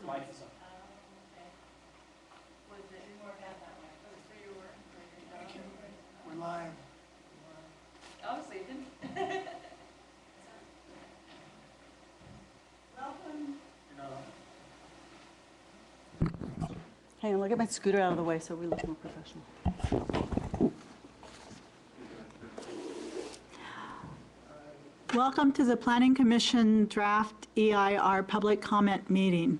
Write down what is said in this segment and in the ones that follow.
Mic is on. Okay. Was it didn't work out that way? It was for your work, for your job? We're live. Obviously it didn't. Welcome. Hang on, look at my scooter out of the way so we look more professional. Welcome to the Planning Commission Draft EIR Public Comment Meeting.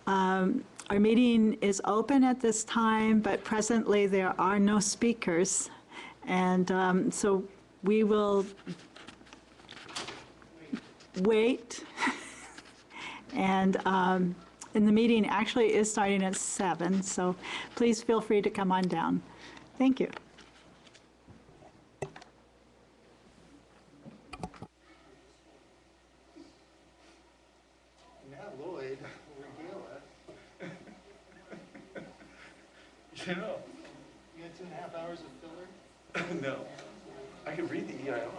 Our meeting is open at this time, but presently there are no speakers. And so we will wait. And the meeting actually is starting at 7, so please feel free to come on down. Thank you. Now Lloyd, regale us. You know, You had 2.5 hours of filler? no. I could read the EIR.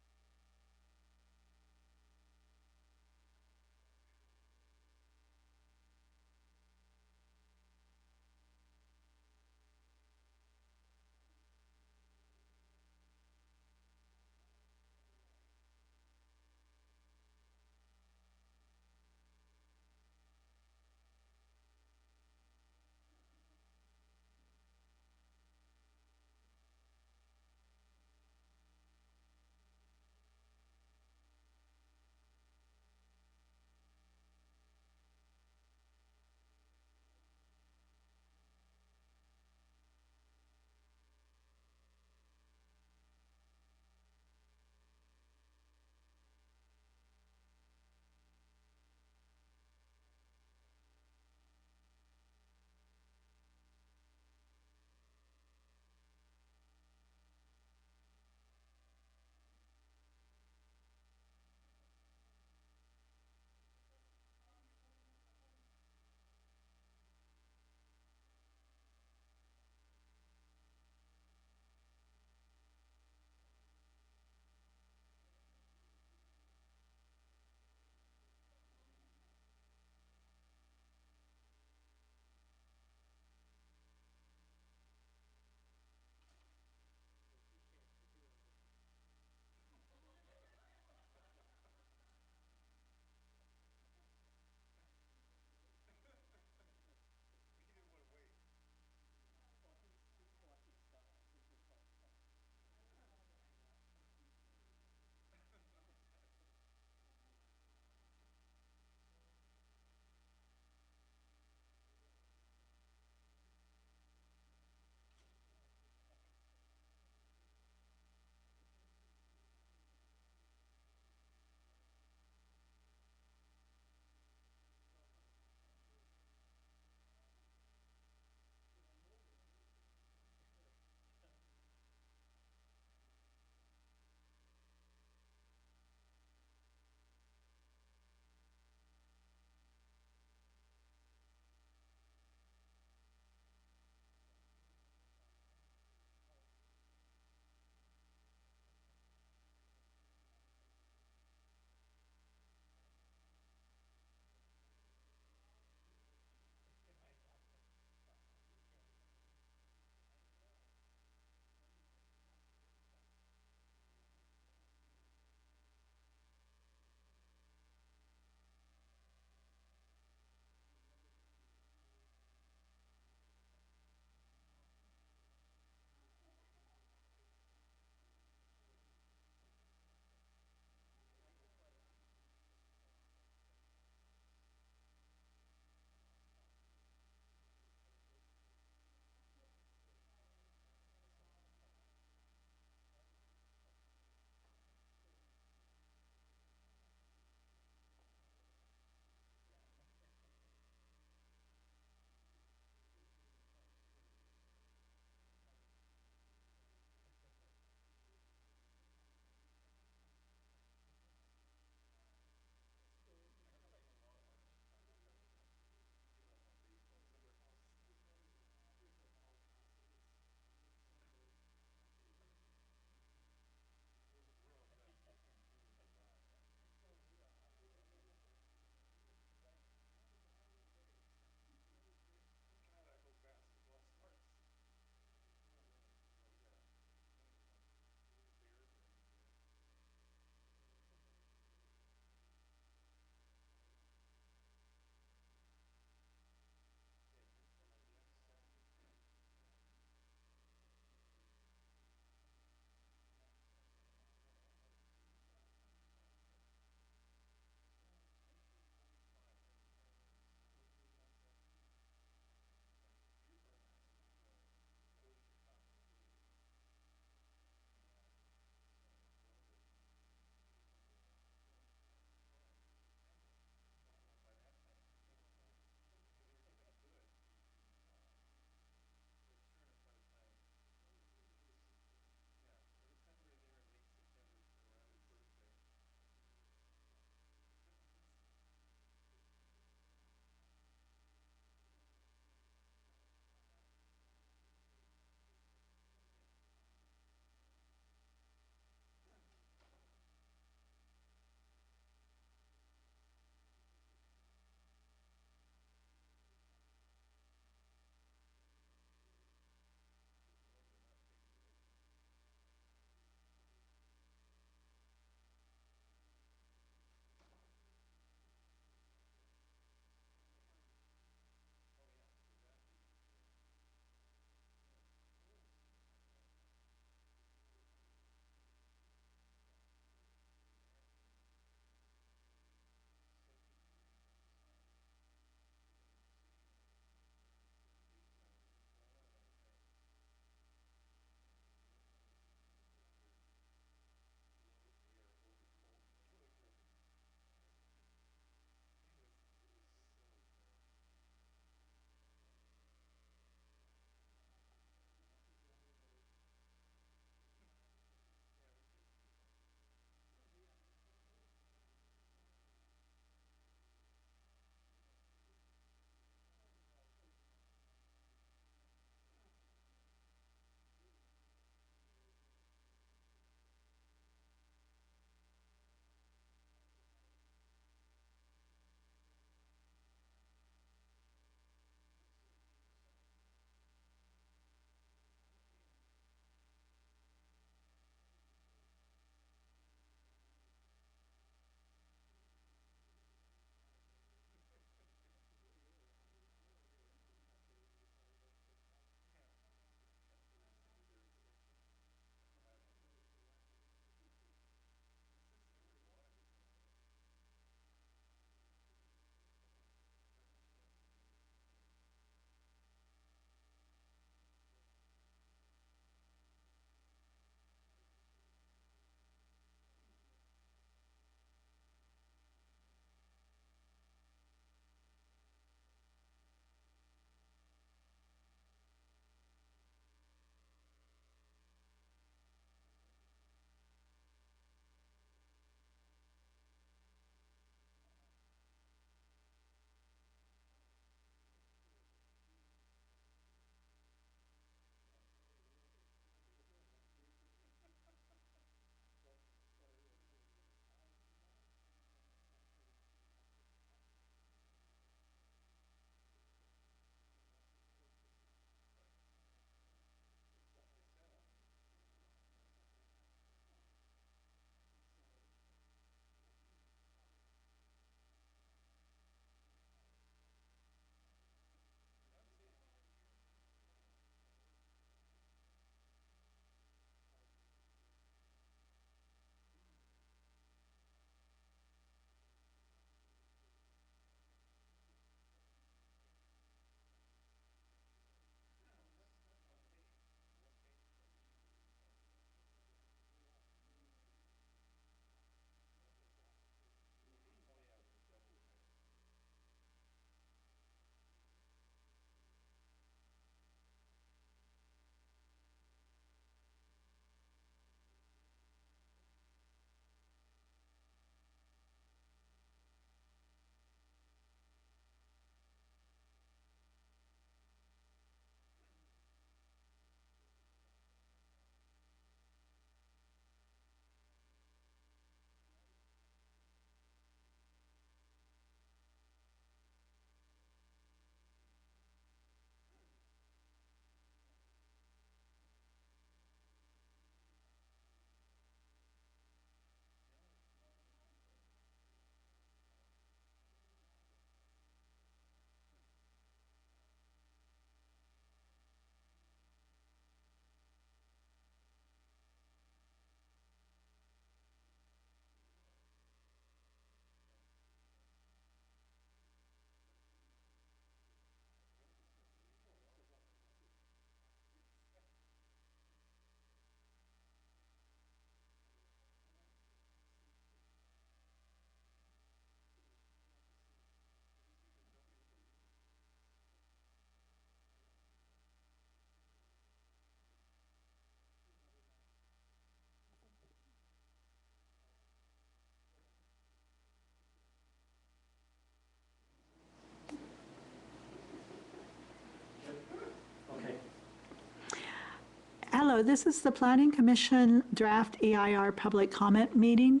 So this is the Planning Commission draft EIR public comment meeting.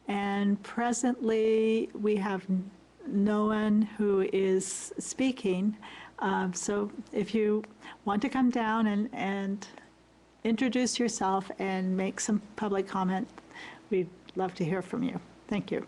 And presently, we have no one who is speaking. So if you want to come down and introduce yourself and make some public comment, we'd love to hear from you. Thank you.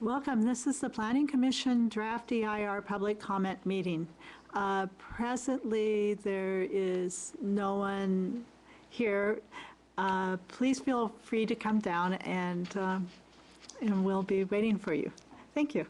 Welcome. This is the Planning Commission Draft EIR Public Comment Meeting. Presently, there is no one here. Please feel free to come down and we'll be waiting for you. Thank you.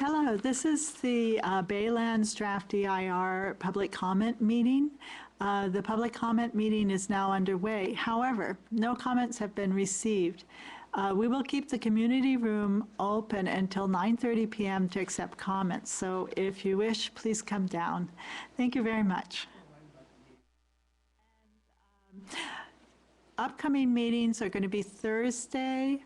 Hello, this is the Baylands Draft EIR public comment meeting. The public comment meeting is now underway. However, no comments have been received. We will keep the community room open until 9:30 p.m. to accept comments. So if you wish, please come down. Thank you very much. Upcoming meetings are going to be Thursday,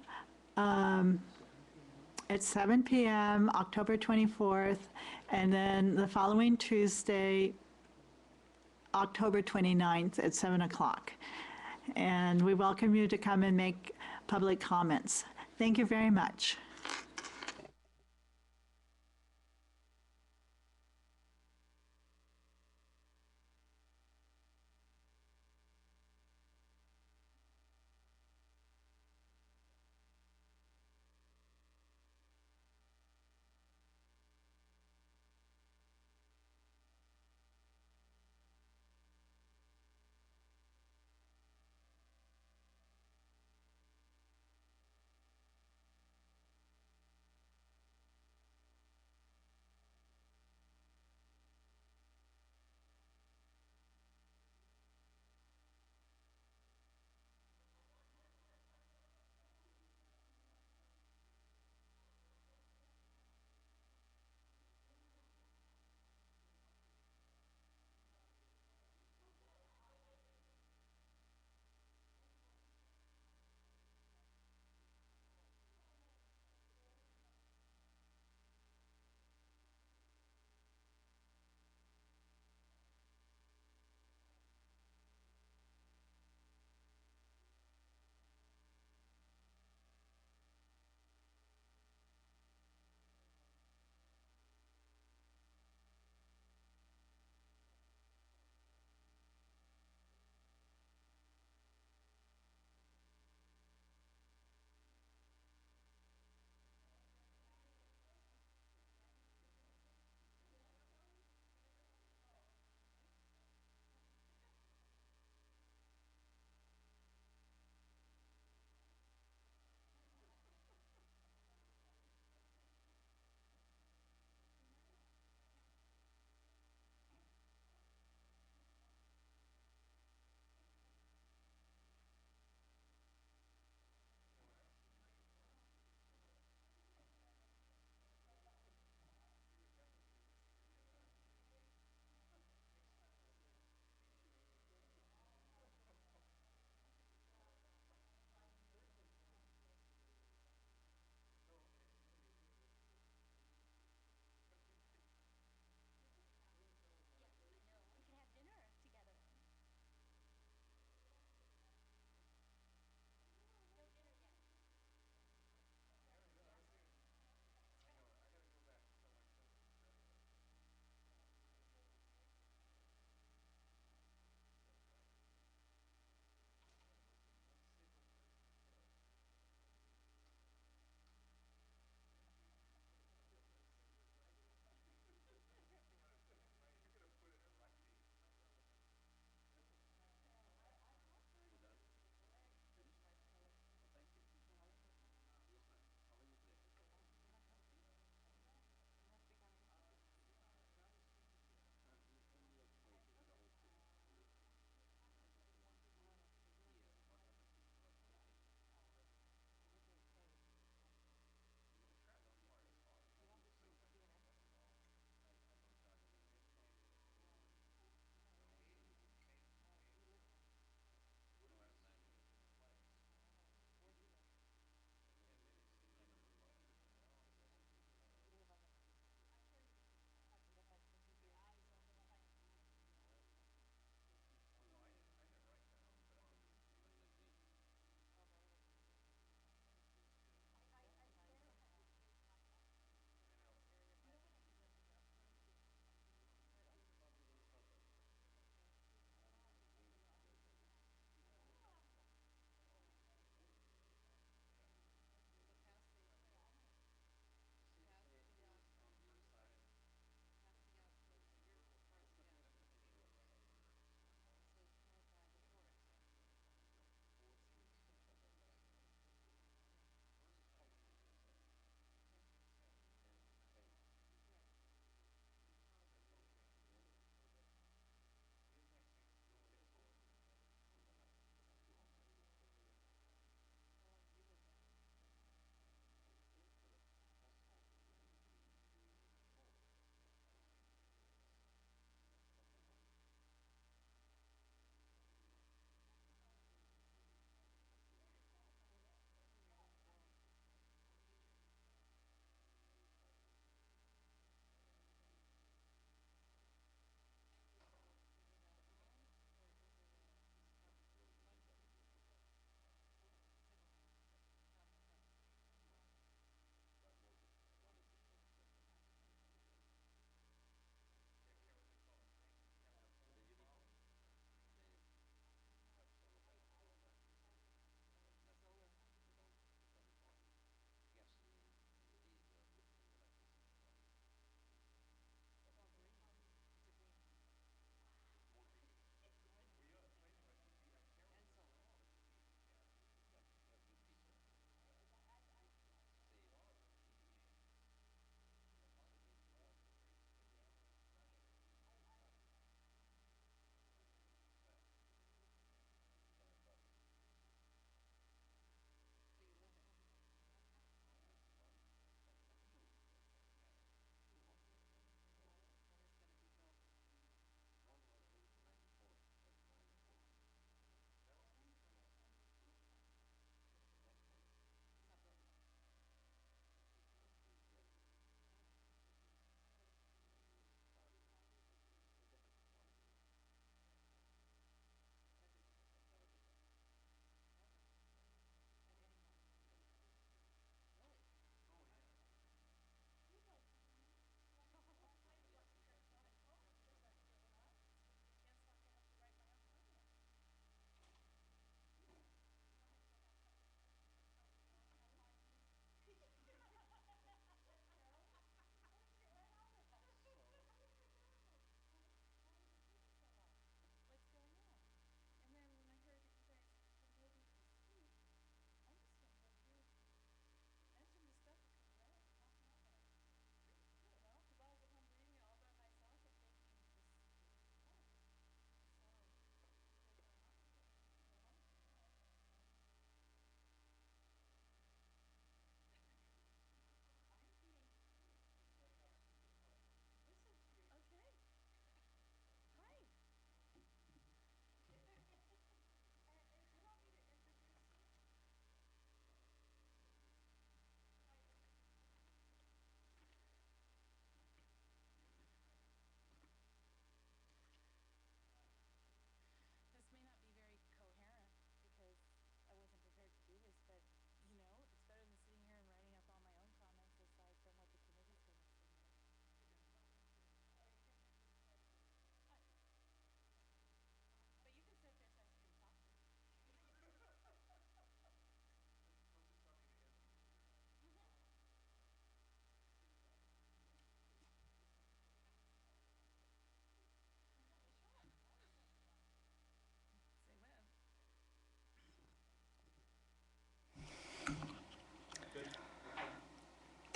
at 7 p.m., October 24th, and then the following Tuesday, October 29th at 7 o'clock. And we welcome you to come and make public comments. Thank you very much.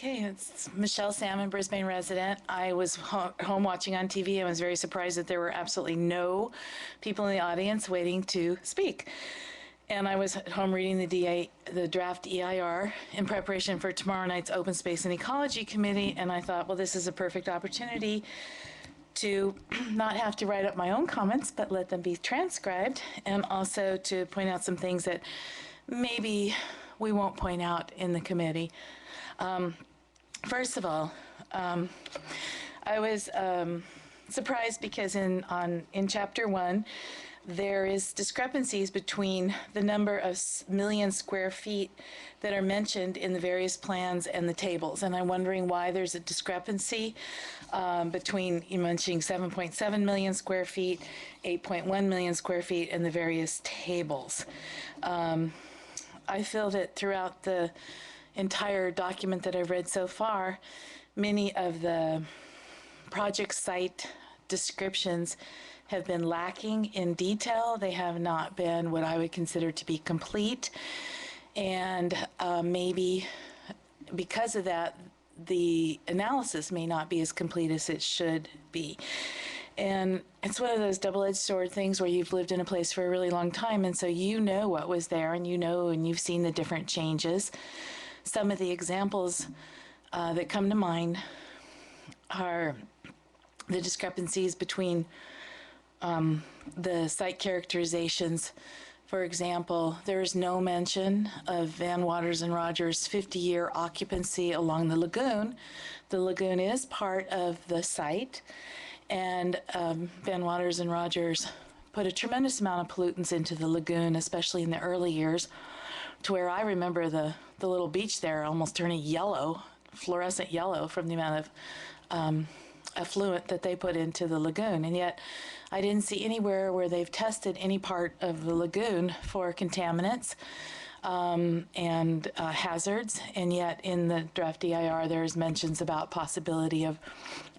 Okay, it's Michelle Salmon, Brisbane resident. I was home watching on TV. I was very surprised that there were absolutely no people in the audience waiting to speak. And I was at home reading the draft EIR in preparation for tomorrow night's Open Space and Ecology Committee, and I thought, well, this is a perfect opportunity to not have to write up my own comments, but let them be transcribed, and also to point out some things that maybe we won't point out in the committee. First of all, I was surprised because in chapter 1, there is discrepancies between the number of million square feet that are mentioned in the various plans and the tables. And I'm wondering why there's a discrepancy between you mentioning 7.7 million square feet, 8.1 million square feet, and the various tables. I feel that throughout the entire document that I've read so far, many of the project site descriptions have been lacking in detail. They have not been what I would consider to be complete. And maybe because of that, the analysis may not be as complete as it should be. And it's one of those double-edged sword things where you've lived in a place for a really long time, and so you know what was there, and you know, and you've seen the different changes. Some of the examples that come to mind are the discrepancies between the site characterizations. For example, there is no mention of Van Waters and Rogers' 50-year occupancy along the lagoon. The lagoon is part of the site, and Van Waters and Rogers put a tremendous amount of pollutants into the lagoon, especially in the early years, to where I remember the little beach there almost turning yellow, fluorescent yellow, from the amount of effluent that they put into the lagoon. And yet I didn't see anywhere where they've tested any part of the lagoon for contaminants and hazards. And yet in the draft DIR, there's mentions about possibility of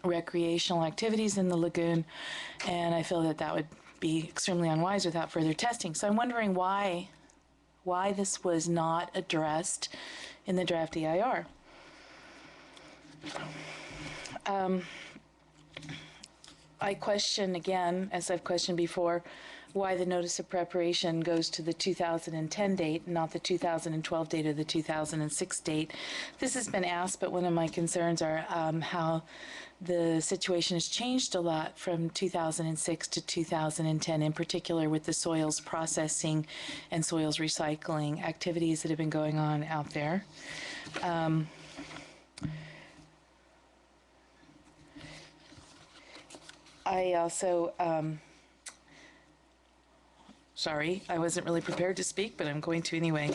recreational activities in the lagoon. And I feel that that would be extremely unwise without further testing. So I'm wondering why this was not addressed in the draft DIR. I question again, as I've questioned before, why the notice of preparation goes to the 2010 date, not the 2012 date or the 2006 date. This has been asked, but one of my concerns are how the situation has changed a lot from 2006 to 2010, in particular with the soils processing and soils recycling activities that have been going on out there. I also, sorry, I wasn't really prepared to speak, but I'm going to anyway.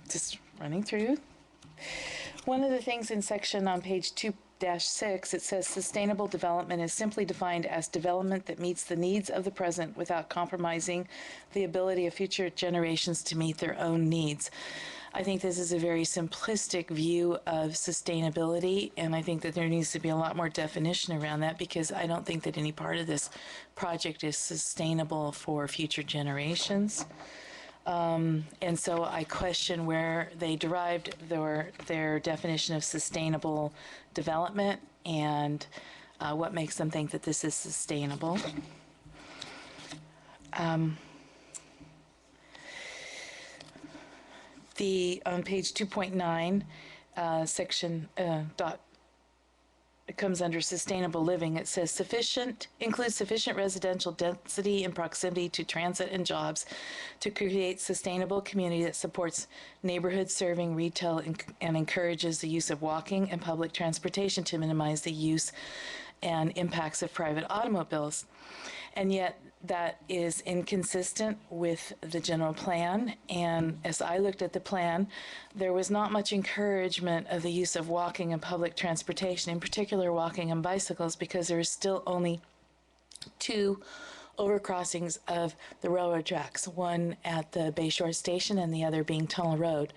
Just running through. One of the things in section on page 2-6, it says sustainable development is simply defined as development that meets the needs of the present without compromising the ability of future generations to meet their own needs. I think this is a very simplistic view of sustainability, and I think that there needs to be a lot more definition around that, because I don't think that any part of this project is sustainable for future generations. And so I question where they derived their definition of sustainable development and what makes them think that this is sustainable. On page 2.9, section dot, it comes under sustainable living. It says includes sufficient residential density and proximity to transit and jobs to create sustainable community that supports neighborhood serving retail and encourages the use of walking and public transportation to minimize the use and impacts of private automobiles. And yet that is inconsistent with the general plan. And as I looked at the plan, there was not much encouragement of the use of walking and public transportation, in particular walking and bicycles, because there is still only 2 overcrossings of the railroad tracks, one at the Bayshore Station and the other being Tunnel Road.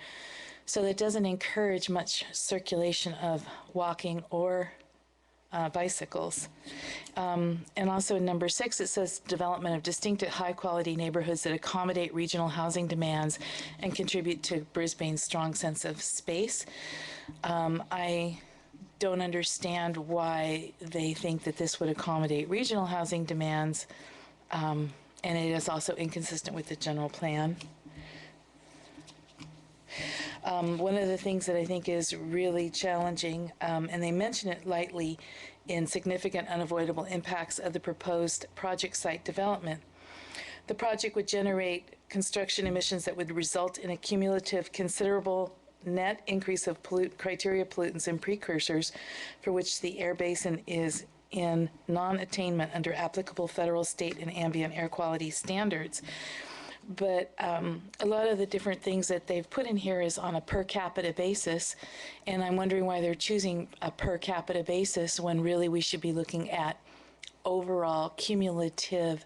So that doesn't encourage much circulation of walking or bicycles. And also in number 6, it says development of distinct high-quality neighborhoods that accommodate regional housing demands and contribute to Brisbane's strong sense of space. I don't understand why they think that this would accommodate regional housing demands, and it is also inconsistent with the general plan. One of the things that I think is really challenging, and they mention it lightly, in significant unavoidable impacts of the proposed project site development. The project would generate construction emissions that would result in a cumulative considerable net increase of criteria pollutants and precursors for which the air basin is in non-attainment under applicable federal, state, and ambient air quality standards. But a lot of the different things that they've put in here is on a per capita basis, and I'm wondering why they're choosing a per capita basis when really we should be looking at overall cumulative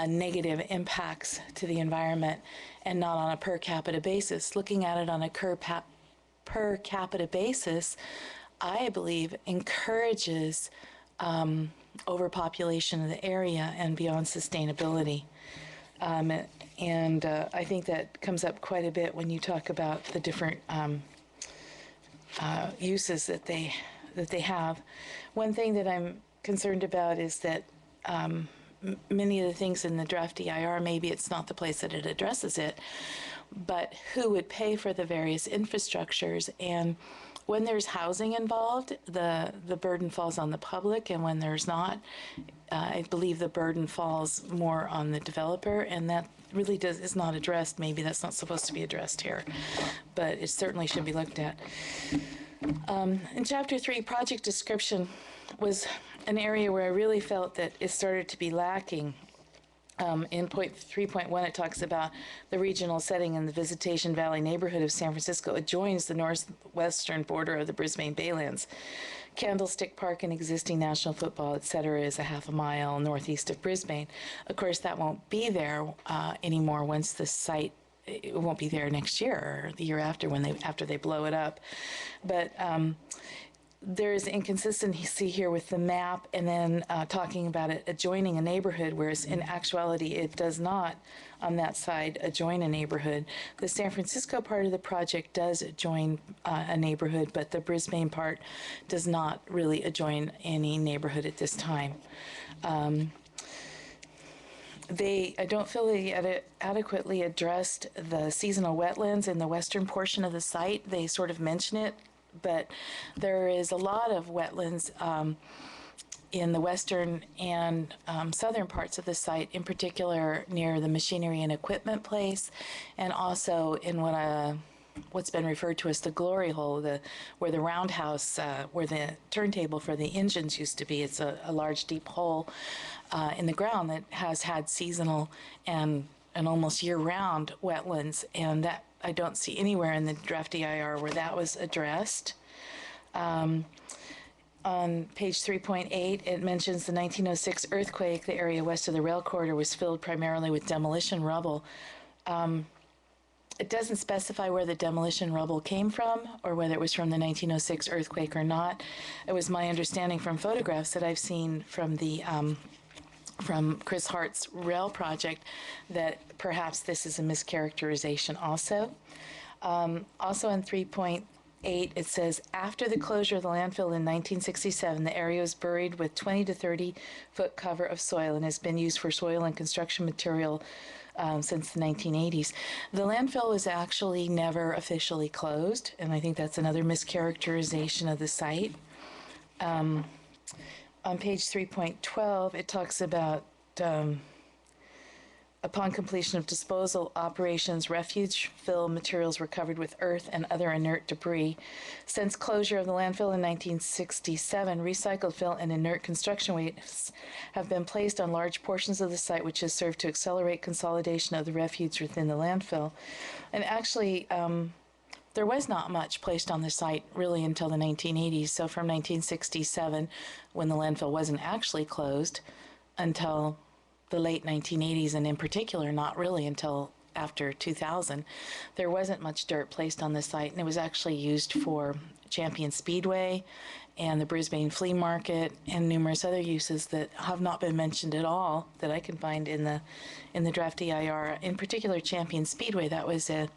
negative impacts to the environment and not on a per capita basis. Looking at it on a per capita basis, I believe encourages overpopulation of the area and beyond sustainability. I think that comes up quite a bit when you talk about the different uses that they have. One thing that I'm concerned about is that many of the things in the draft DIR, maybe it's not the place that it addresses it, but who would pay for the various infrastructures? And when there's housing involved, the burden falls on the public, and when there's not, I believe the burden falls more on the developer, and that really is not addressed. Maybe that's not supposed to be addressed here, but it certainly should be looked at. In Chapter 3, project description was an area where I really felt that it started to be lacking. In point 3.1, it talks about the regional setting in the Visitation Valley neighborhood of San Francisco adjoins the northwestern border of the Brisbane Baylands. Candlestick Park, an existing National Football, et cetera, is a half a mile northeast of Brisbane. Of course, that won't be there anymore once the site, it won't be there next year or the year after after they blow it up. But there is inconsistency here with the map and then talking about it adjoining a neighborhood, whereas in actuality it does not on that side adjoin a neighborhood. The San Francisco part of the project does adjoin a neighborhood, but the Brisbane part does not really adjoin any neighborhood at this time. I don't feel they adequately addressed the seasonal wetlands in the western portion of the site. They sort of mention it, but there is a lot of wetlands in the western and southern parts of the site, in particular near the machinery and equipment place, and also in what's been referred to as the glory hole, where the roundhouse, where the turntable for the engines used to be. It's a large, deep hole in the ground that has had seasonal and almost year-round wetlands, and that I don't see anywhere in the draft DIR where that was addressed. On page 3.8, it mentions the 1906 earthquake. The area west of the rail corridor was filled primarily with demolition rubble. It doesn't specify where the demolition rubble came from or whether it was from the 1906 earthquake or not. It was my understanding from photographs that I've seen from the from Chris Hart's rail project that perhaps this is a mischaracterization also. Also in 3.8, it says, after the closure of the landfill in 1967, the area was buried with 20 to 30 foot cover of soil and has been used for soil and construction material since the 1980s. The landfill was actually never officially closed, and I think that's another mischaracterization of the site. On page 3.12, it talks about upon completion of disposal operations, refuse fill materials were covered with earth and other inert debris. Since closure of the landfill in 1967, recycled fill and inert construction wastes have been placed on large portions of the site, which has served to accelerate consolidation of the refuse within the landfill. And actually, there was not much placed on the site really until the 1980s. So from 1967, when the landfill wasn't actually closed, until the late 1980s, and in particular, not really until after 2000, there wasn't much dirt placed on the site, and it was actually used for Champion Speedway and the Brisbane Flea Market and numerous other uses that have not been mentioned at all that I can find in the draft EIR. In particular, Champion Speedway, that was a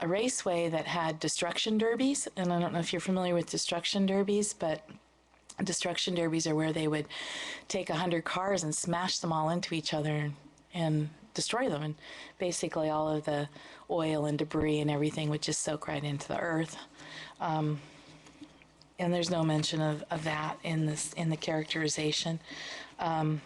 raceway that had destruction derbies, and I don't know if you're familiar with destruction derbies, but destruction derbies are where they would take 100 cars and smash them all into each other and destroy them, and basically all of the oil and debris and everything would just soak right into the earth. And there's no mention of that in the characterization. I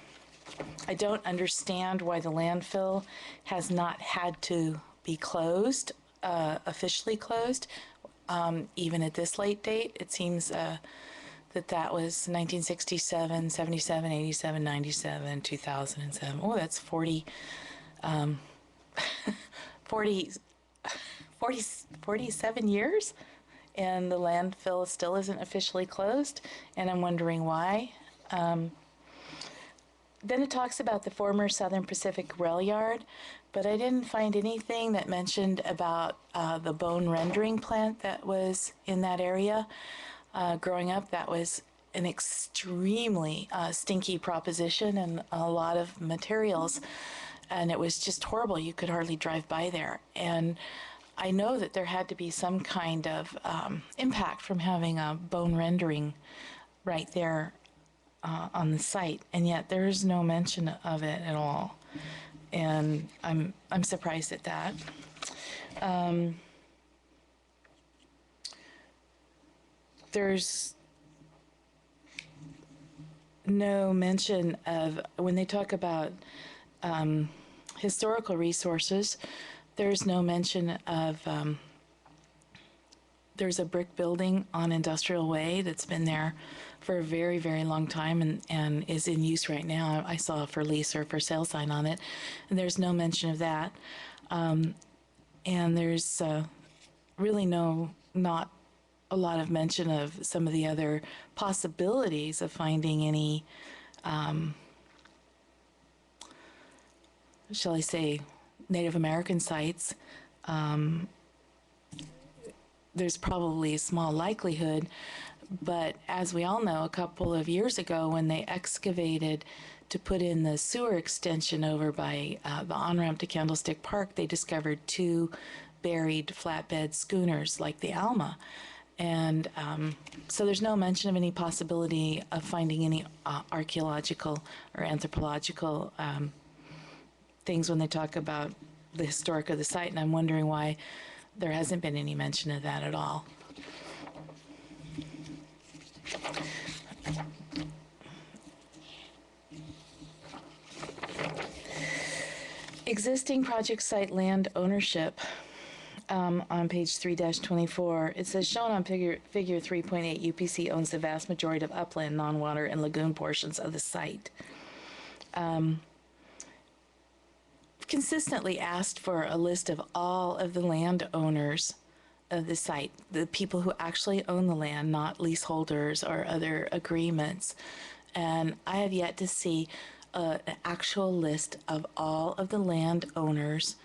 don't understand why the landfill has not had to be closed, officially closed, even at this late date. It seems that was 1967, 77, 87, 97, 2007. Oh, that's 40, 47 years, and the landfill still isn't officially closed, and I'm wondering why. Then it talks about the former Southern Pacific Rail Yard, but I didn't find anything that mentioned about the bone rendering plant that was in that area. Growing up, that was an extremely stinky proposition and a lot of materials, and it was just horrible. You could hardly drive by there. And I know that there had to be some kind of impact from having a bone rendering right there on the site, and yet there is no mention of it at all, and I'm surprised at that. There's no mention of, when they talk about historical resources, there's no mention of, there's a brick building on Industrial Way that's been there for a very, very long time and is in use right now. I saw a for lease or for sale sign on it, and there's no mention of that. And there's really not a lot of mention of some of the other possibilities of finding any, shall I say, Native American sites. There's probably a small likelihood, but as we all know, a couple of years ago when they excavated to put in the sewer extension over by the on-ramp to Candlestick Park, they discovered 2 buried flatbed schooners like the Alma. And so there's no mention of any possibility of finding any archaeological or anthropological things when they talk about the historic of the site, and I'm wondering why there hasn't been any mention of that at all. Existing project site land ownership. On page 3-24, it says, shown on figure 3.8, UPC owns the vast majority of upland, non-water, and lagoon portions of the site. Consistently asked for a list of all of the landowners of the site, the people who actually own the land, not leaseholders or other agreements. And I have yet to see an actual list of all of the landowners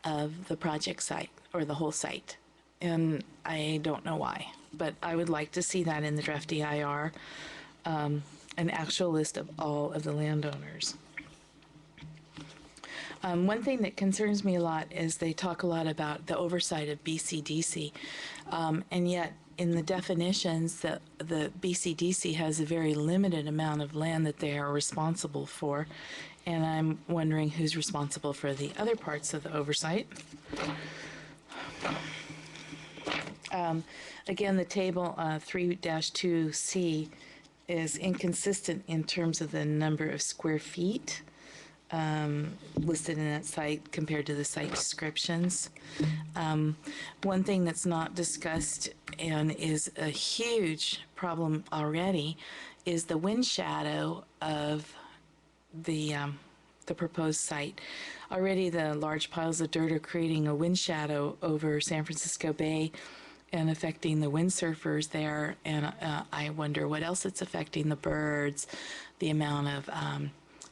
of the project site or the whole site. And I don't know why, but I would like to see that in the draft DIR, an actual list of all of the landowners. One thing that concerns me a lot is they talk a lot about the oversight of BCDC, and yet in the definitions that the BCDC has a very limited amount of land that they are responsible for, and I'm wondering who's responsible for the other parts of the oversight. Again, the table 3-2C is inconsistent in terms of the number of square feet listed in that site compared to the site descriptions. One thing that's not discussed and is a huge problem already is the wind shadow of the proposed site. Already the large piles of dirt are creating a wind shadow over San Francisco Bay and affecting the windsurfers there, and I wonder what else it's affecting, the birds, the amount of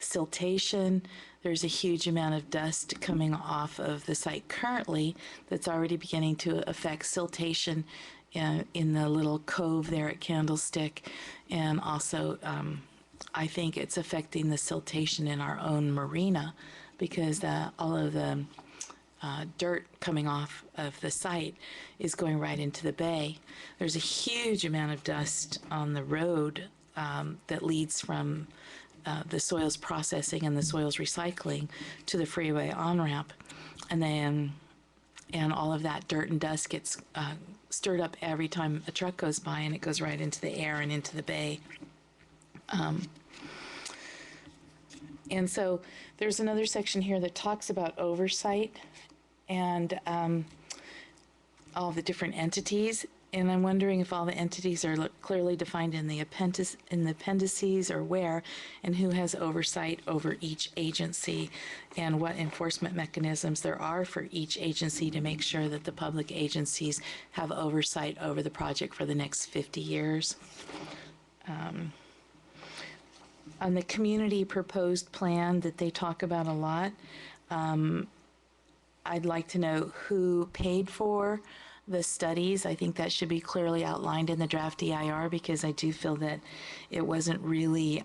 siltation. There's a huge amount of dust coming off of the site currently that's already beginning to affect siltation in the little cove there at Candlestick. And also, I think it's affecting the siltation in our own marina because all of the dirt coming off of the site is going right into the bay. There's a huge amount of dust on the road that leads from the soils processing and the soils recycling to the freeway on-ramp. And all of that dirt and dust gets stirred up every time a truck goes by, and it goes right into the air and into the bay. And so there's another section here that talks about oversight and all the different entities. And I'm wondering if all the entities are clearly defined in the appendices or where, and who has oversight over each agency, and what enforcement mechanisms there are for each agency to make sure that the public agencies have oversight over the project for the next 50 years. On the community proposed plan that they talk about a lot, I'd like to know who paid for the studies. I think that should be clearly outlined in the draft EIR, because I do feel that it wasn't really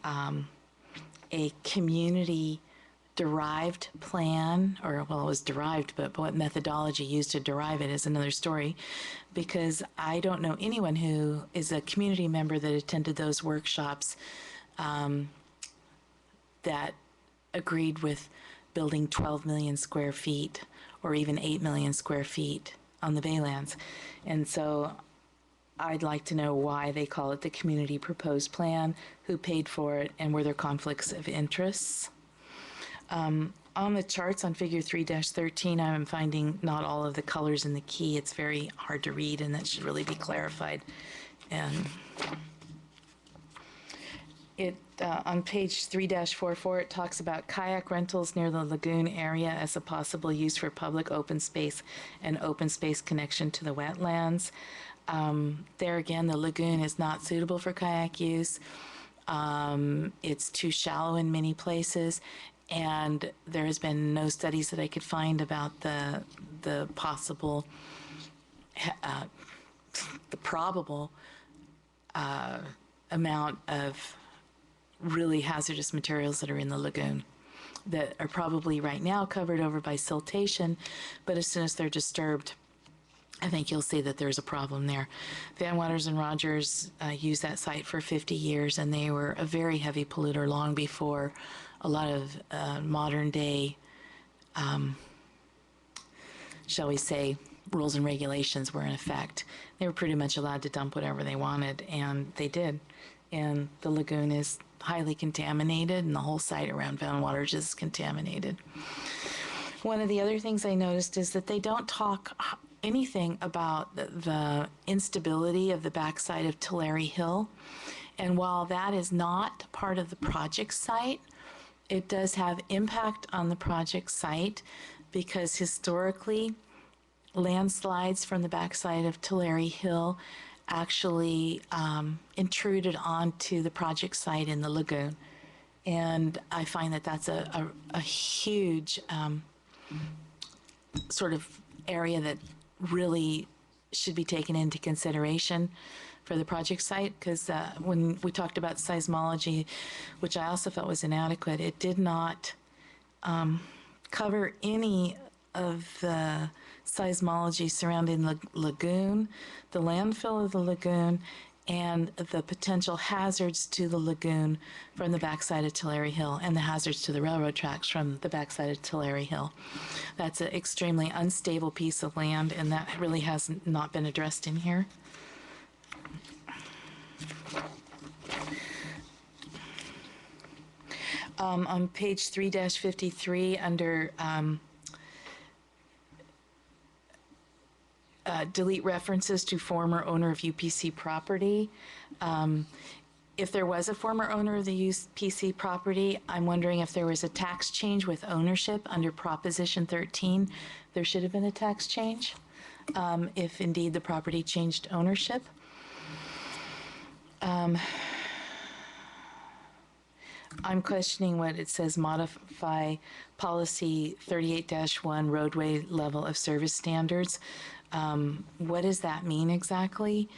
a community-derived plan, or, well, it was derived, but what methodology used to derive it is another story, because I don't know anyone who is a community member that attended those workshops that agreed with building 12 million square feet or even 8 million square feet on the Baylands. And so I'd like to know why they call it the community proposed plan, who paid for it, and were there conflicts of interests. On the charts on figure 3-13, I'm finding not all of the colors in the key. It's very hard to read, and that should really be clarified. And on page 3-44, it talks about kayak rentals near the lagoon area as a possible use for public open space and open space connection to the wetlands. There again, the lagoon is not suitable for kayak use. It's too shallow in many places, and there has been no studies that I could find about the possible, the probable amount of really hazardous materials that are in the lagoon that are probably right now covered over by siltation, but as soon as they're disturbed, I think you'll see that there's a problem there. Van Waters and Rogers used that site for 50 years, and they were a very heavy polluter long before a lot of modern day, shall we say, rules and regulations were in effect. They were pretty much allowed to dump whatever they wanted, and they did. And the lagoon is highly contaminated, and the whole site around Van Waters is contaminated. One of the other things I noticed is that they don't talk anything about the instability of the backside of Tulare Hill. And while that is not part of the project site, it does have impact on the project site, because historically, landslides from the backside of Tulare Hill actually intruded onto the project site in the lagoon. And I find that that's a huge sort of area that really should be taken into consideration for the project site, because when we talked about seismology, which I also felt was inadequate, it did not cover any of the seismology surrounding the lagoon, the landfill of the lagoon, and the potential hazards to the lagoon from the backside of Tulare Hill, and the hazards to the railroad tracks from the backside of Tulare Hill. That's an extremely unstable piece of land, and that really has not been addressed in here. On page 3-53, under delete references to former owner of UPC property. If there was a former owner of the UPC property, I'm wondering if there was a tax change with ownership under Proposition 13. There should have been a tax change if indeed the property changed ownership. I'm questioning what it says, modify policy 38-1 roadway level of service standards. What does that mean exactly?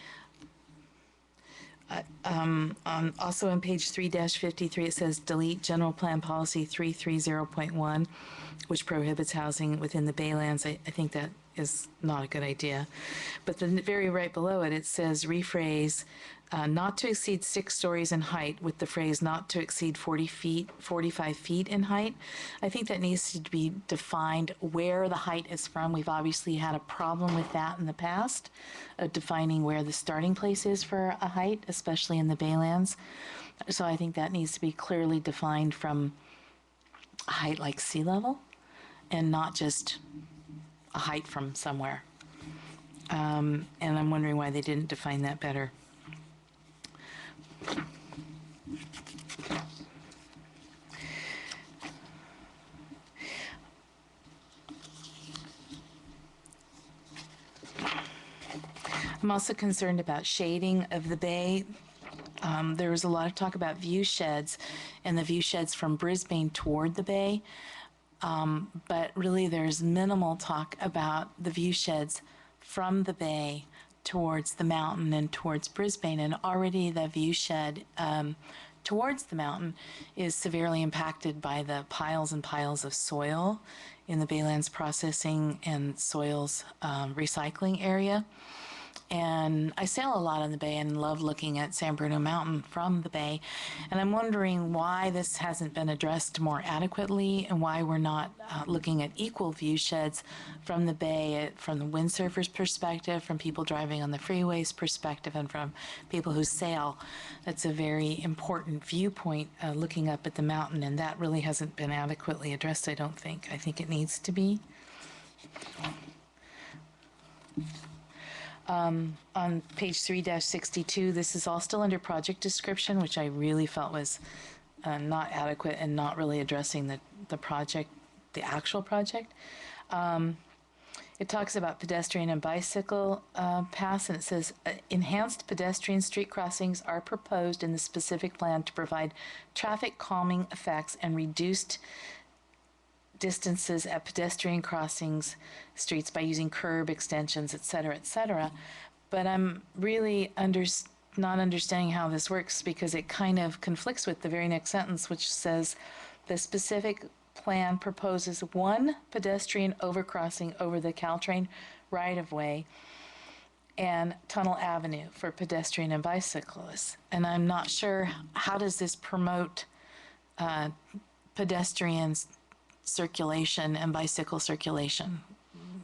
Also on page 3-53, it says delete general plan policy 330.1, which prohibits housing within the Baylands. I think that is not a good idea. But then very right below it, it says rephrase not to exceed 6 stories in height with the phrase not to exceed 45 feet in height. I think that needs to be defined where the height is from. We've obviously had a problem with that in the past, defining where the starting place is for a height, especially in the Baylands. So I think that needs to be clearly defined from a height like sea level and not just a height from somewhere. And I'm wondering why they didn't define that better. I'm also concerned about shading of the bay. There was a lot of talk about view sheds and the view sheds from Brisbane toward the bay. But really there's minimal talk about the view sheds from the bay towards the mountain and towards Brisbane. And already the view shed towards the mountain is severely impacted by the piles and piles of soil in the Baylands processing and soils recycling area. And I sail a lot on the bay and love looking at San Bruno Mountain from the bay. And I'm wondering why this hasn't been addressed more adequately and why we're not looking at equal view sheds from the bay, from the windsurfers' perspective, from people driving on the freeways perspective, and from people who sail. That's a very important viewpoint looking up at the mountain, and that really hasn't been adequately addressed, I don't think. I think it needs to be. On page 3-62, this is all still under project description, which I really felt was not adequate and not really addressing the project, the actual project. It talks about pedestrian and bicycle paths, and it says enhanced pedestrian street crossings are proposed in the specific plan to provide traffic calming effects and reduced distances at pedestrian crossings streets by using curb extensions, et cetera, but I'm really not understanding how this works because it kind of conflicts with the very next sentence, which says the specific plan proposes one pedestrian overcrossing over the Caltrain right-of-way and Tunnel Avenue for pedestrian and bicyclists. And I'm not sure, how does this promote pedestrians circulation and bicycle circulation?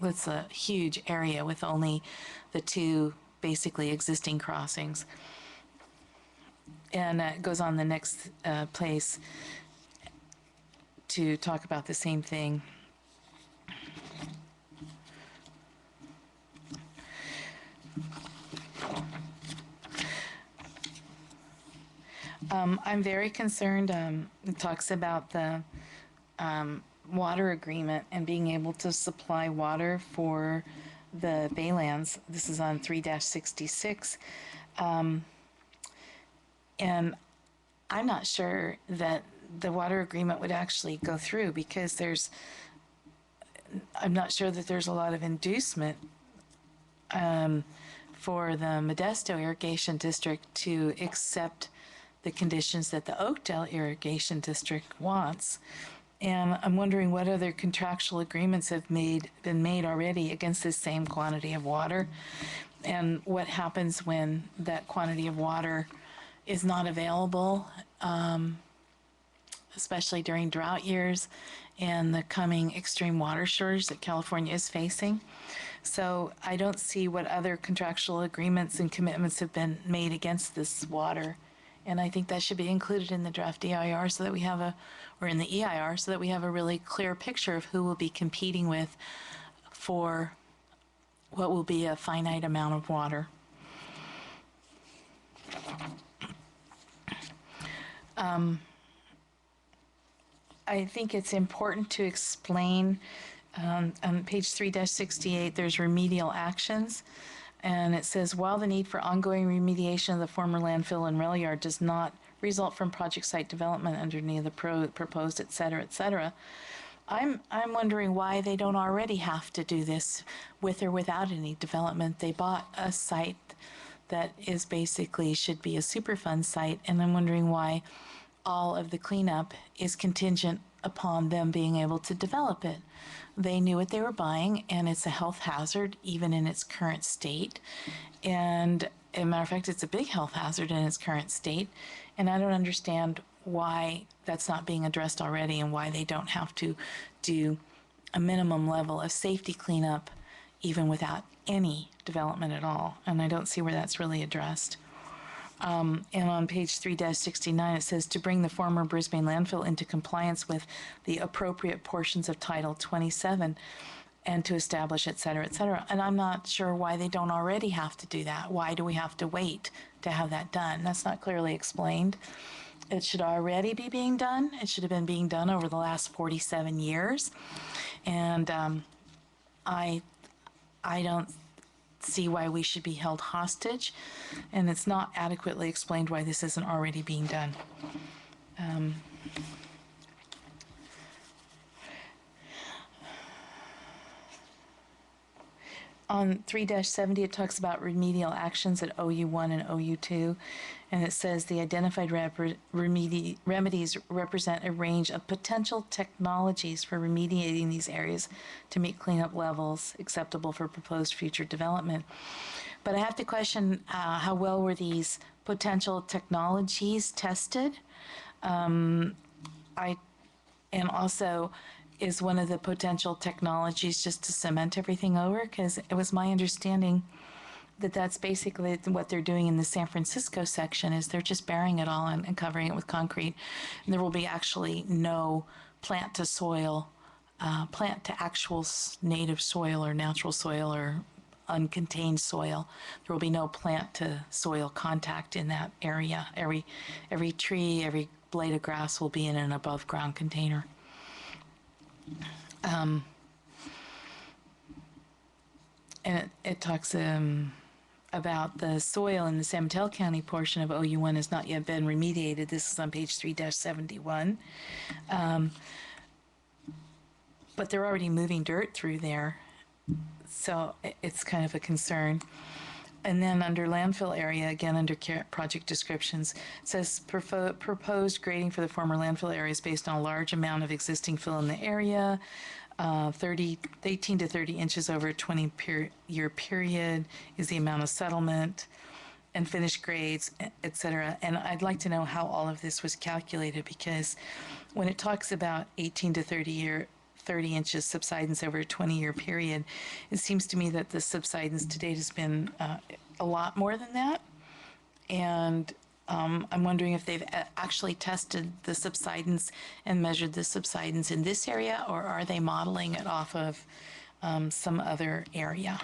It's a huge area with only the 2 basically existing crossings. And it goes on the next place to talk about the same thing. I'm very concerned. It talks about the water agreement and being able to supply water for the Baylands. This is on 3-66. And I'm not sure that the water agreement would actually go through because I'm not sure that there's a lot of inducement for the Modesto Irrigation District to accept the conditions that the Oakdale Irrigation District wants. And I'm wondering what other contractual agreements have been made already against this same quantity of water, and what happens when that quantity of water is not available, especially during drought years and the coming extreme water shortage that California is facing. So I don't see what other contractual agreements and commitments have been made against this water. And I think that should be included in the draft EIR so that we have or in the EIR so that we have a really clear picture of who we'll be competing with for what will be a finite amount of water. I think it's important to explain on page 3-68, there's remedial actions. And it says, while the need for ongoing remediation of the former landfill and rail yard does not result from project site development under any of the proposed, et cetera, et cetera. I'm wondering why they don't already have to do this with or without any development. They bought a site that is basically should be a Superfund site, and I'm wondering why all of the cleanup is contingent upon them being able to develop it. They knew what they were buying, and it's a health hazard even in its current state. And as a matter of fact, it's a big health hazard in its current state, and I don't understand why that's not being addressed already and why they don't have to do a minimum level of safety cleanup even without any development at all. And I don't see where that's really addressed. And on page 3-69, it says to bring the former Brisbane landfill into compliance with the appropriate portions of Title 27 and to establish, et cetera, et cetera. And I'm not sure why they don't already have to do that. Why do we have to wait to have that done? That's not clearly explained. It should already be being done. It should have been being done over the last 47 years. And I don't see why we should be held hostage, and it's not adequately explained why this isn't already being done. On 3-70, it talks about remedial actions at OU1 and OU2, and it says the identified remedies represent a range of potential technologies for remediating these areas to meet cleanup levels acceptable for proposed future development. But I have to question how well were these potential technologies tested? And also, is one of the potential technologies just to cement everything over? Because it was my understanding that that's basically what they're doing in the San Francisco section, is they're just burying it all and covering it with concrete. And there will be actually no plant to soil, plant to actual native soil or natural soil or uncontained soil. There will be no plant to soil contact in that area. Every tree, every blade of grass will be in an above ground container. And it talks about the soil in the San Mateo County portion of OU1 has not yet been remediated. This is on page 3-71. But they're already moving dirt through there, so it's kind of a concern. And then under landfill area, again under project descriptions, it says proposed grading for the former landfill area is based on a large amount of existing fill in the area, 18 to 30 inches over a 20-year period is the amount of settlement, and finished grades, et cetera. And I'd like to know how all of this was calculated, because when it talks about 18 to 30 inches subsidence over a 20-year period, it seems to me that the subsidence to date has been a lot more than that. And I'm wondering if they've actually tested the subsidence and measured the subsidence in this area, or are they modeling it off of some other area?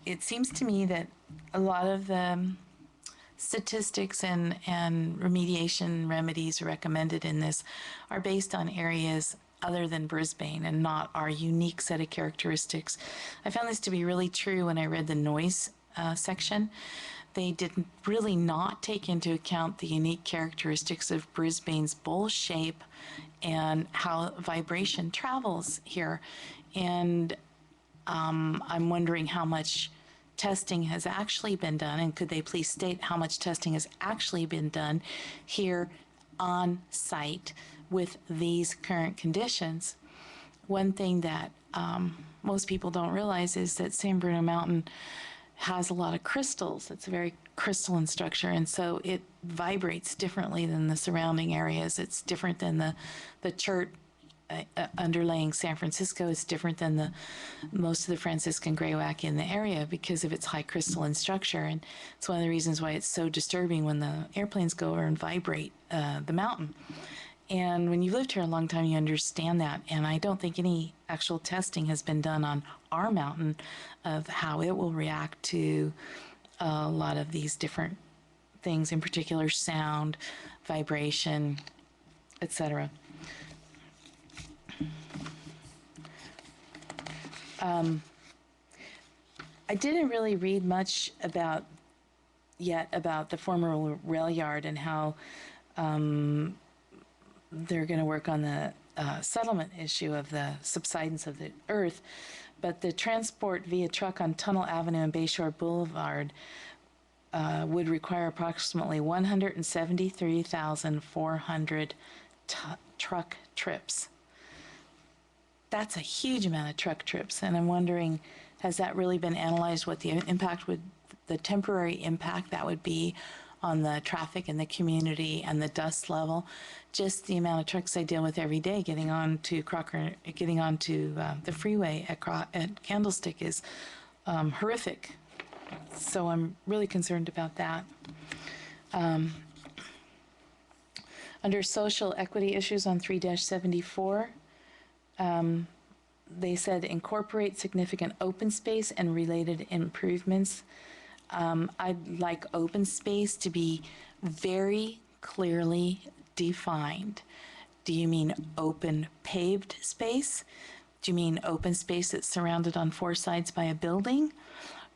It seems to me that a lot of the statistics and remediation remedies recommended in this are based on areas other than Brisbane and not our unique set of characteristics. I found this to be really true when I read the noise section. They did really not take into account the unique characteristics of Brisbane's bowl shape and how vibration travels here. And I'm wondering how much testing has actually been done, and could they please state how much testing has actually been done here on site with these current conditions. One thing that most people don't realize is that San Bruno Mountain has a lot of crystals. It's a very crystalline structure, and so it vibrates differently than the surrounding areas. It's different than the chert underlaying San Francisco. It's different than most of the Franciscan greywacke in the area because of its high crystalline structure, and it's one of the reasons why it's so disturbing when the airplanes go over and vibrate the mountain. And when you've lived here a long time, you understand that. And I don't think any actual testing has been done on our mountain of how it will react to a lot of these different things, in particular sound, vibration, etc. I didn't really read much about yet about the former rail yard and how they're going to work on the settlement issue of the subsidence of the earth. But the transport via truck on Tunnel Avenue and Bayshore Boulevard would require approximately 173,400 truck trips. That's a huge amount of truck trips, and I'm wondering, has that really been analyzed, what the impact would, the temporary impact that would be on the traffic in the community and the dust level? Just the amount of trucks I deal with every day getting on to the freeway at Candlestick is horrific. So I'm really concerned about that. Under social equity issues on 3-74, they said incorporate significant open space and related improvements. I'd like open space to be very clearly defined. Do you mean open paved space? Do you mean open space that's surrounded on 4 sides by a building?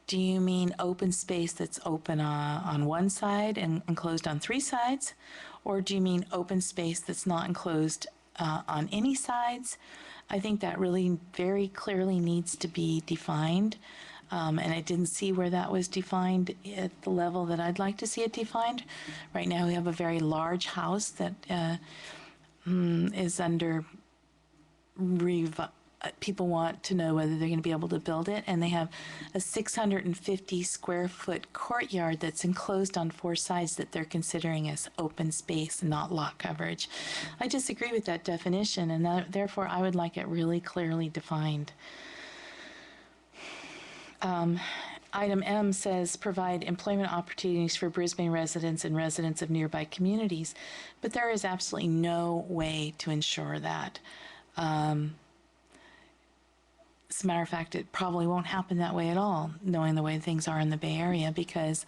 Do you mean open space that's open on 1 side and enclosed on 3 sides? Or do you mean open space that's not enclosed on any sides? I think that really very clearly needs to be defined. And I didn't see where that was defined at the level that I'd like to see it defined. Right now we have a very large house that is under people want to know whether they're going to be able to build it, and they have a 650 square foot courtyard that's enclosed on 4 sides that they're considering as open space, not lot coverage. I disagree with that definition, and therefore I would like it really clearly defined. Item M says provide employment opportunities for Brisbane residents and residents of nearby communities, but there is absolutely no way to ensure that. As a matter of fact, it probably won't happen that way at all, knowing the way things are in the Bay Area, because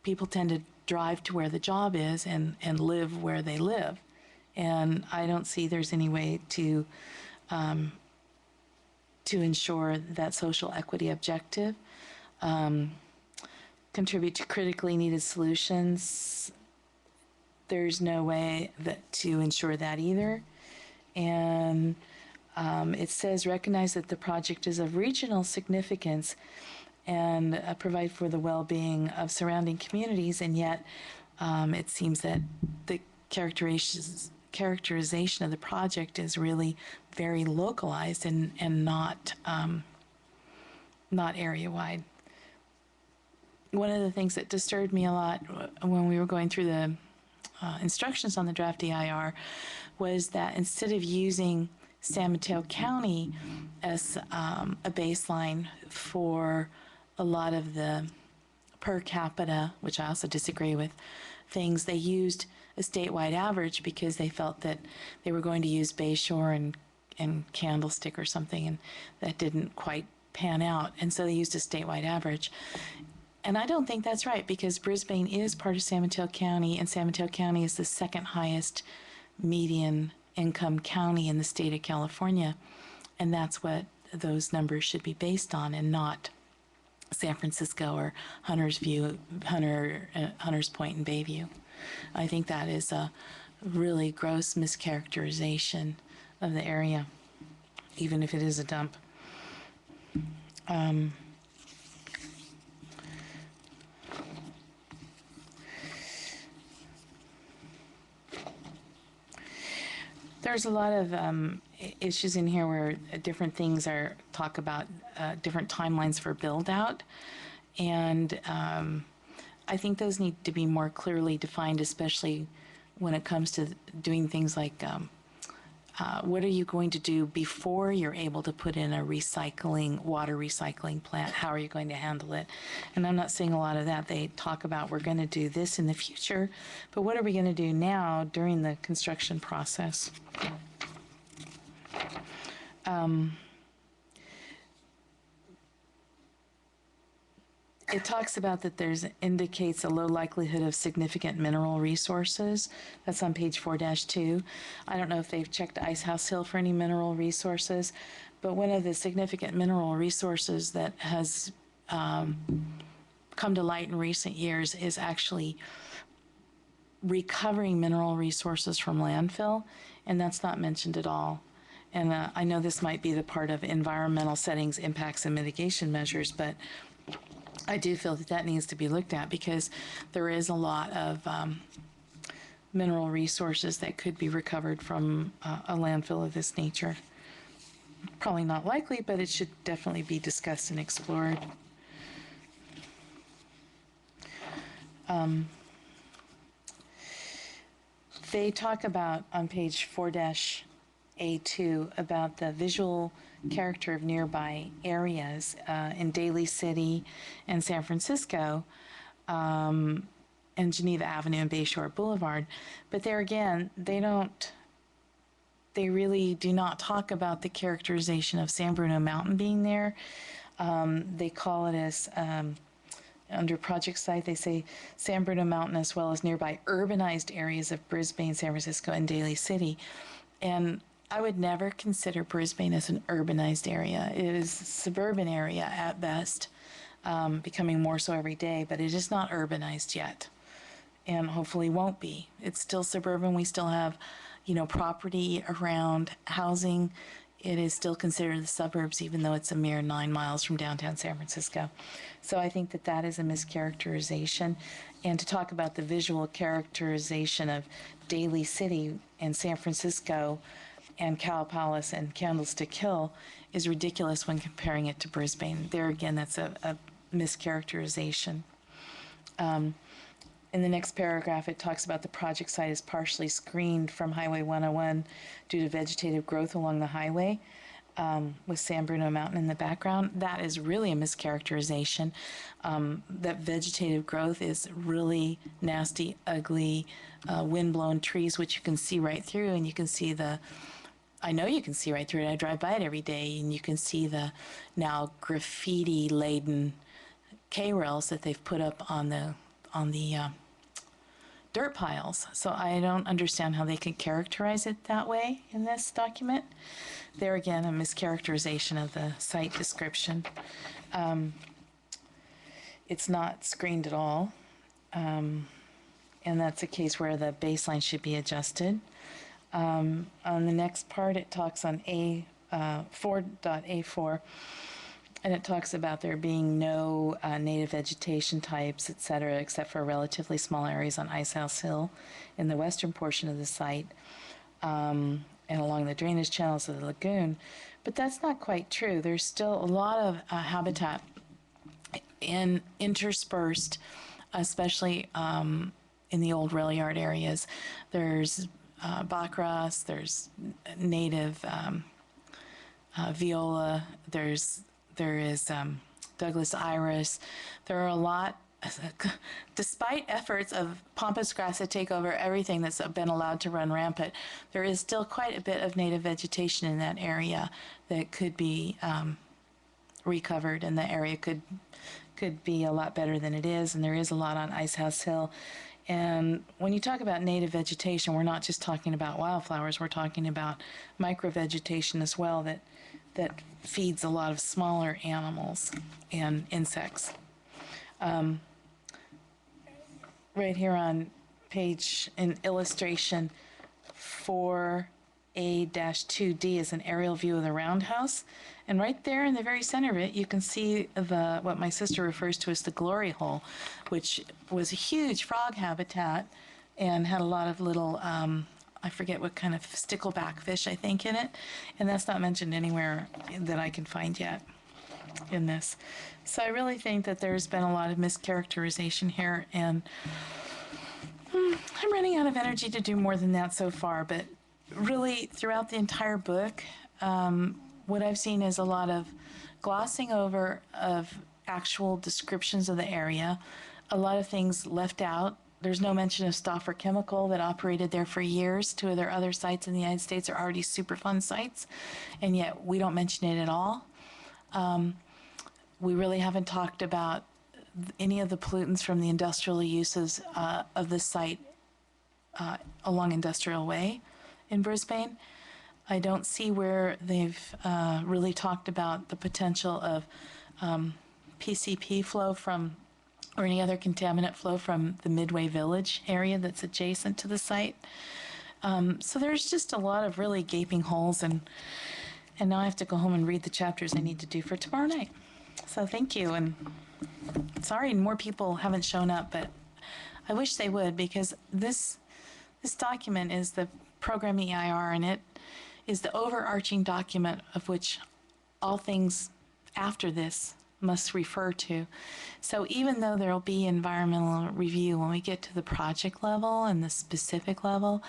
people tend to drive to where the job is and live where they live. And I don't see there's any way to ensure that social equity objective. Contribute to critically needed solutions. There's no way to ensure that either. And it says recognize that the project is of regional significance and provide for the well-being of surrounding communities, and yet it seems that the characterization of the project is really very localized and not area-wide. One of the things that disturbed me a lot when we were going through the instructions on the draft EIR was that instead of using San Mateo County as a baseline for a lot of the per capita, which I also disagree with, things, they used a statewide average because they felt that they were going to use Bayshore and Candlestick or something, and that didn't quite pan out, and so they used a statewide average. And I don't think that's right, because Brisbane is part of San Mateo County, and San Mateo County is the 2nd highest median income county in the state of California, and that's what those numbers should be based on, and not San Francisco or Hunters Point and Bayview. I think that is a really gross mischaracterization of the area, even if it is a dump. There's a lot of issues in here where different things talk about different timelines for build out, and I think those need to be more clearly defined, especially when it comes to doing things like what are you going to do before you're able to put in a water recycling plant? How are you going to handle it? And I'm not seeing a lot of that. They talk about we're going to do this in the future, but what are we going to do now during the construction process? It talks about that indicates a low likelihood of significant mineral resources. That's on page 4-2. I don't know if they've checked Icehouse Hill for any mineral resources, but one of the significant mineral resources that has come to light in recent years is actually recovering mineral resources from landfill, and that's not mentioned at all. And I know this might be the part of environmental settings, impacts, and mitigation measures, but I do feel that that needs to be looked at because there is a lot of mineral resources that could be recovered from a landfill of this nature. Probably not likely, but it should definitely be discussed and explored. They talk about, on page 4-A2, about the visual character of nearby areas in Daly City and San Francisco, and Geneva Avenue and Bayshore Boulevard. But there again, they really do not talk about the characterization of San Bruno Mountain being there. They call it as, under project site, they say San Bruno Mountain as well as nearby urbanized areas of Brisbane, San Francisco, and Daly City. And I would never consider Brisbane as an urbanized area. It is a suburban area at best, becoming more so every day, but it is not urbanized yet, and hopefully won't be. It's still suburban. We still have, property around housing. It is still considered the suburbs, even though it's a mere 9 miles from downtown San Francisco. So I think that that is a mischaracterization. And to talk about the visual characterization of Daly City and San Francisco and Cow Palace and Candlestick Hill is ridiculous when comparing it to Brisbane. There again, that's a mischaracterization. In the next paragraph, it talks about the project site is partially screened from Highway 101 due to vegetative growth along the highway, with San Bruno Mountain in the background. That is really a mischaracterization. That vegetative growth is really nasty, ugly, wind-blown trees, which you can see right through, and you can see I know you can see right through it. I drive by it every day, and you can see the now graffiti-laden K-rails that they've put up on the dirt piles. So I don't understand how they could characterize it that way in this document. There again, a mischaracterization of the site description. It's not screened at all. And that's a case where the baseline should be adjusted. On the next part, it talks on 4.A4, and it talks about there being no native vegetation types, et cetera, except for relatively small areas on Ice House Hill in the western portion of the site, and along the drainage channels of the lagoon. But that's not quite true. There's still a lot of habitat interspersed, especially in the old rail yard areas. There's bachgrass, there's native viola, there is Douglas iris. There are a lot, despite efforts of pampas grass to take over everything that's been allowed to run rampant, there is still quite a bit of native vegetation in that area that could be recovered, and the area could be a lot better than it is, and there is a lot on Ice House Hill. And when you talk about native vegetation, we're not just talking about wildflowers, we're talking about microvegetation as well that feeds a lot of smaller animals and insects. Right here on page, in illustration 4A-2D is an aerial view of the roundhouse. And right there in the very center of it, you can see what my sister refers to as the glory hole, which was a huge frog habitat and had a lot of little, I forget what kind of stickleback fish, I think, in it. And that's not mentioned anywhere that I can find yet in this. So I really think that there's been a lot of mischaracterization here, and I'm running out of energy to do more than that so far. But really, throughout the entire book, what I've seen is a lot of glossing over of actual descriptions of the area, a lot of things left out. There's no mention of Stauffer Chemical that operated there for years. Two of their other sites in the United States are already Superfund sites, and yet we don't mention it at all. We really haven't talked about any of the pollutants from the industrial uses of the site along Industrial Way in Brisbane. I don't see where they've really talked about the potential of PCP flow from or any other contaminant flow from the Midway Village area that's adjacent to the site. So there's just a lot of really gaping holes, and now I have to go home and read the chapters I need to do for tomorrow night. So thank you, and sorry more people haven't shown up, but I wish they would, because this document is the program EIR, and it is the overarching document of which all things after this must refer to. So even though there will be environmental review when we get to the project level and the specific level,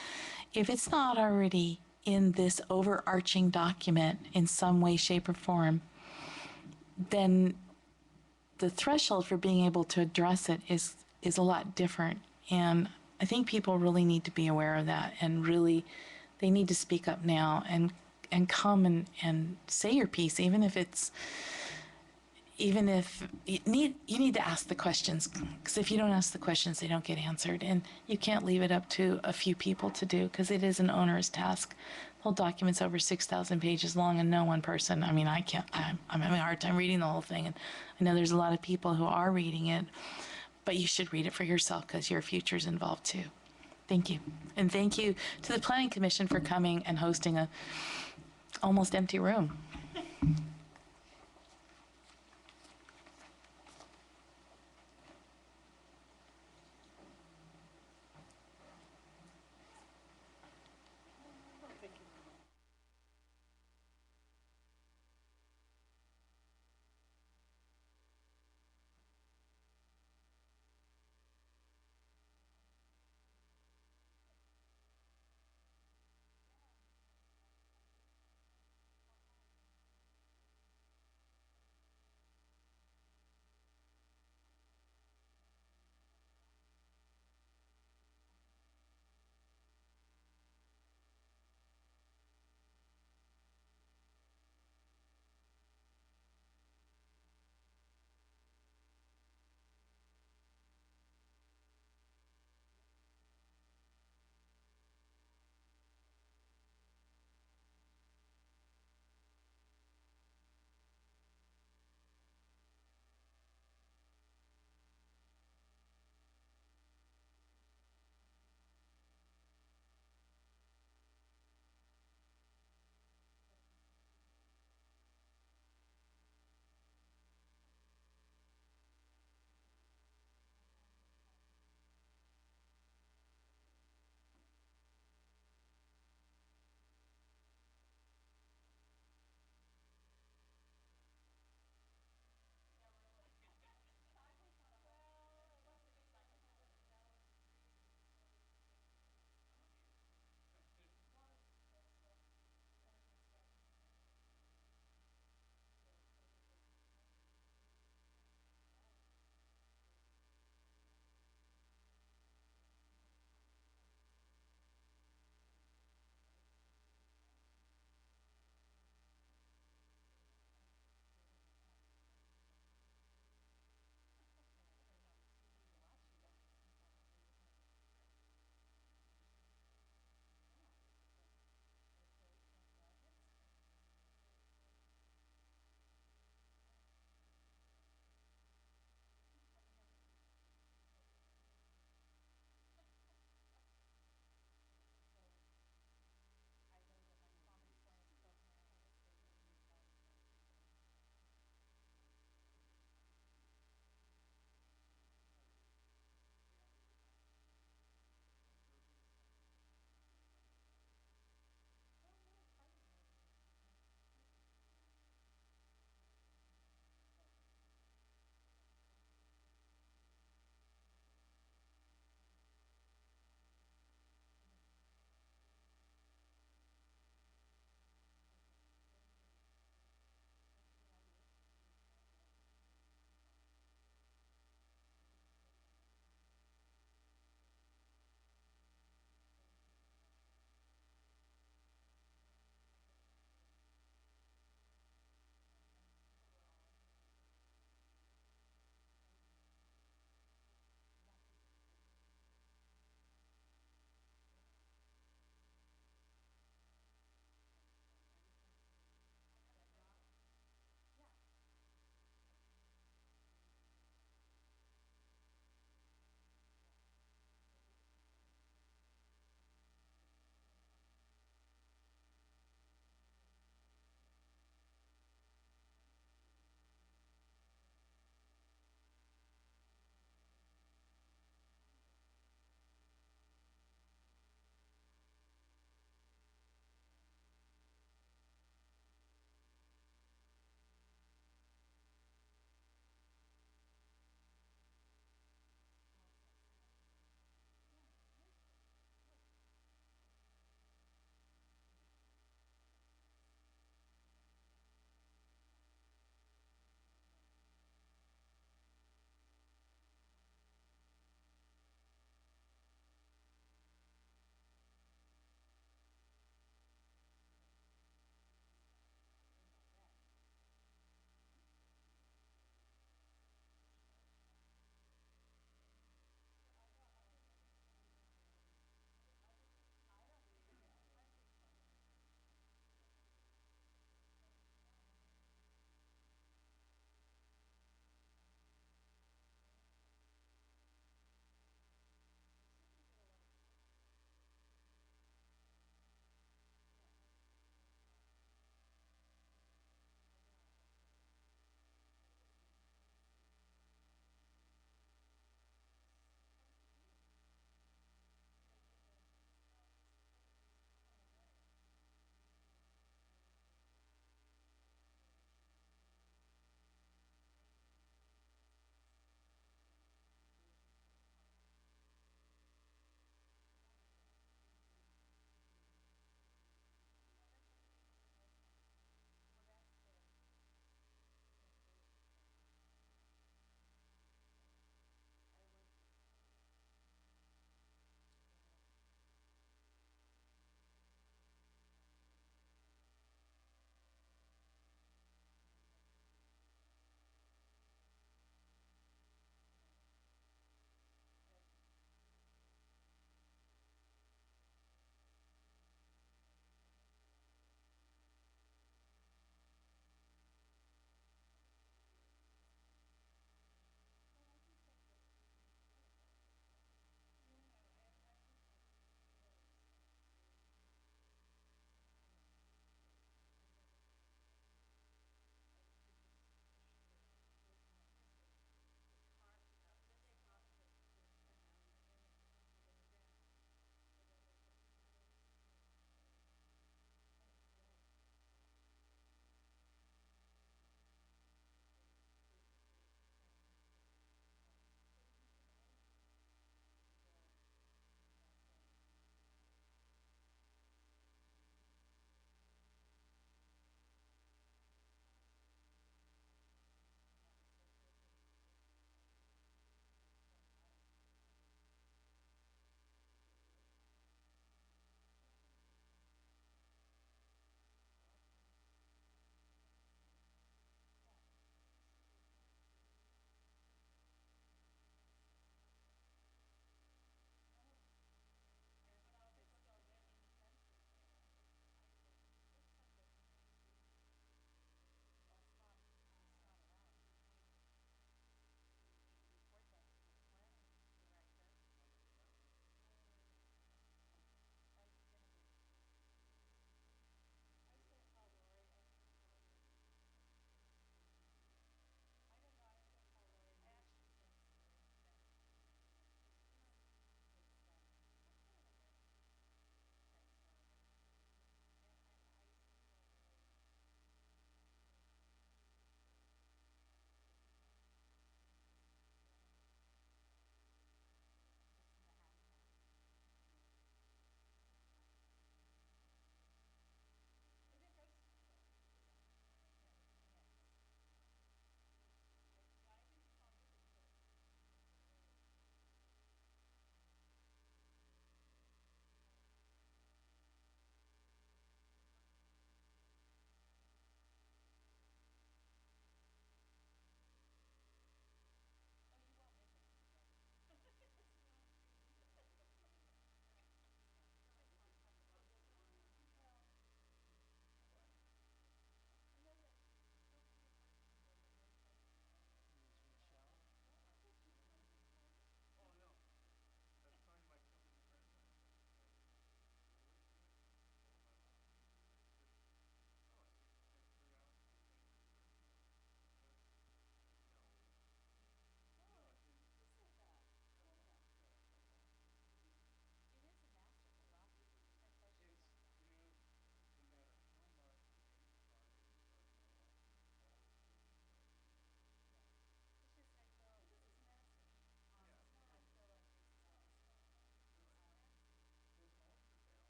if it's not already in this overarching document in some way, shape, or form, then the threshold for being able to address it is a lot different. And I think people really need to be aware of that, and really they need to speak up now and come and say your piece, even if you need to ask the questions, because if you don't ask the questions, they don't get answered, and you can't leave it up to a few people to do, because it is an onerous task. The whole document's over 6,000 pages long, and no one person, I mean, I'm having a hard time reading the whole thing, and I know there's a lot of people who are reading it, but you should read it for yourself, because your future's involved too. Thank you. And thank you to the Planning Commission for coming and hosting a almost empty room.